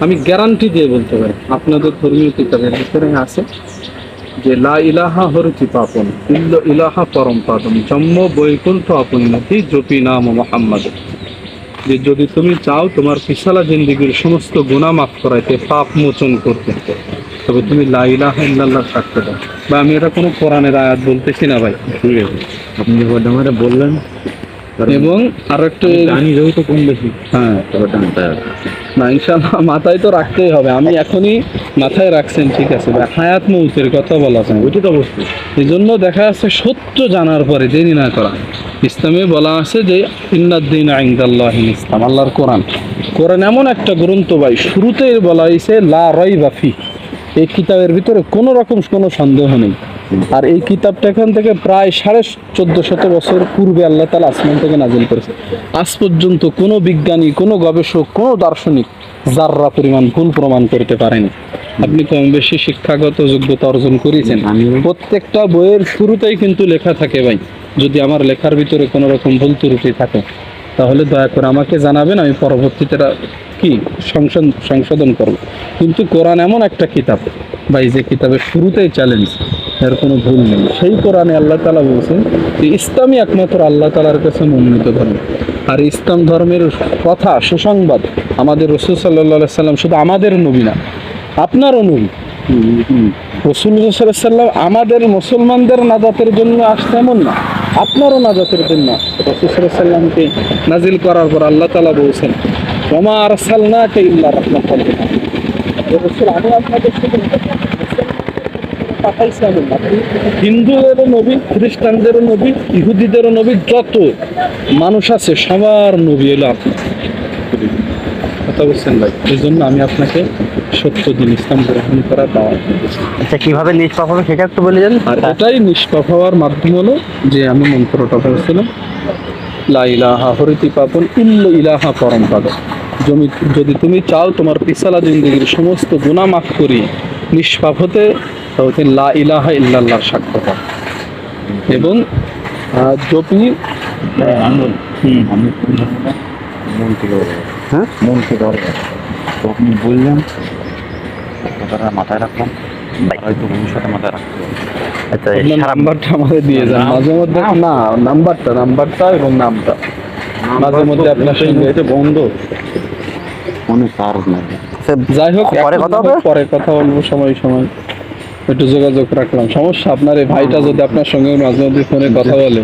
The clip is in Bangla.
আমি গ্যারান্টি দিয়ে বলতে পারি আপনাদের ধর্মীয় কিতাবের ভিতরে আছে যে লা ইলাহা হরতি পাপন ইল্ল ইলাহা পরম পাদম জন্ম বৈকুণ্ঠ আপন্নতি জপি নাম মোহাম্মদ। যে যদি তুমি চাও তোমার পিছলা জিন্দিগির সমস্ত গুনাহ মাফ করাইতে, পাপ মোচন করতে, তবে তুমি লা ইলাহা ইল্লাল্লাহ সাক্ষ্য দাও। বা আমি এটা কোনো কোরআনের আয়াত বলতেছি না ভাই, ঠিক আছে, আপনি যে ঘটনাটা বললেন এবং আরো একটু জানি যেহেতু কম বেশি, হ্যাঁ না ইনশাআল্লাহ মাথায় তো রাখতেই হবে। আমি এখনই মাথায় রাখছেন, ঠিক আছে ভাই, হায়াত মৌতের কথা বলা যায়, ওইটি তো অবশ্যই। এই জন্য দেখা যাচ্ছে সত্য জানার পরে দেরি না করা। ইসলামে বলা আছে যে ইন্নাদ্দিন ইনদাল্লাহিল ইসলাম, আল্লাহর কোরআন। কোরআন এমন একটা গ্রন্থ ভাই, শুরুতেই বলা হয়েছে লা রাইবা ফি, এই কিতাবের ভিতরে কোনো রকম কোনো সন্দেহ নেই। আর এই কিতাবটা এখান থেকে প্রায় 1450 বছর পূর্বে আল্লাহ তাআলা আসমান থেকে নাজিল করেছে। আজ পর্যন্ত কোনো বিজ্ঞানী, কোনো গবেষক, কোনো দার্শনিক যাররা পরিমাণ ভুল প্রমাণ করতে পারেনি। আপনি কম বেশি শিক্ষাগত যোগ্যতা অর্জন করেছেন, প্রত্যেকটা বইয়ের শুরুতেই কিন্তু লেখা থাকে ভাই, যদি আমার লেখার ভিতরে কোনো রকম ভুল ত্রুটি থাকে তাহলে দয়া করে আমাকে জানাবেন, আমি পরবর্তীতে কি সংশোধন করব। কিন্তু কোরআন এমন একটা কিতাব ভাই, যে কিতাবের শুরুতেই চ্যালেঞ্জ, এর কোনো ভুল নেই। সেই কোরআনে আল্লাহ তাআলা বলছেন যে ইসলামই একমাত্র আল্লাহ তাআলার কাছে মনোনীত ধর্ম। আর ইসলাম ধর্মের কথা সুসংবাদ আমাদের রাসূল সাল্লাল্লাহু আলাইহি সাল্লাম, শুধু আমাদের নবী না, আপনারও নবী রাসূলুল্লাহ সাল্লাল্লাহু আলাইহি সাল্লাম আমাদের মুসলমানদের নাজাতের জন্য আসতে, এমন না, আপনারও নাজাতের জন্য রাসূল সাল্লাল্লাহু আলাইহি সাল্লামকে নাজিল করার পর আল্লাহ তাআলা বলছেন ওমা আরসালনাকা ইল্লা রাহমাতাল লিল আলামিন। রাসূল, আমি আপনাদের শুধু পাঠাইছি এমন না, হিন্দুদেরও নবী, খ্রিস্টানদেরও নবী, ইহুদিদেরও নবী, যত মানুষ আছে সবার নবী এলো আপনি। কথা বলছেন ভাই, এই জন্য আমি আপনাকে সত্য দিন ইসলাম গ্রহণ করার দাওয়াত দিতেছি। আচ্ছা, কিভাবে নিষ্পাপ হবে সেটা একটু বলে দেন। আর এটাই নিষ্পাপ হওয়ার মাধ্যম হলো যে আমি মন্ত্রটা বলছিলাম লা ইলাহা হরিতি পাপন ইল্ল ইলাহা পরম পাদ। যদি তুমি চাও তোমার পিছলা জিন্দেগির সমস্ত গুনাহ মাফ করি নিষ্পাপ হতে, তাহলে লা ইলাহা ইল্লাল্লাহর সাক্ষ্য দাও এবং জপি। আমি মন থেকে হ্যাঁ, মন থেকে তো আপনি বললেন কথাটা মাথায় রাখলাম, হয়তো ভবিষ্যতে মাথায় রাখতে হবে। আচ্ছা, আপনার নাম্বারটা আমাদের দিয়ে যান মাঝে মধ্যে। না, নাম্বারটা এবং নামটা মাঝে মধ্যে আপনার সঙ্গে এটা বন্ধ অনেক চার্জ নাই। যাই হোক, পরে কথা হবে, পরে কথা বলবো, সময় একটু যোগাযোগ রাখলাম। সমস্যা আপনার এই ভাইটা যদি আপনার সঙ্গে মাঝে মধ্যে ফোনে কথা বলে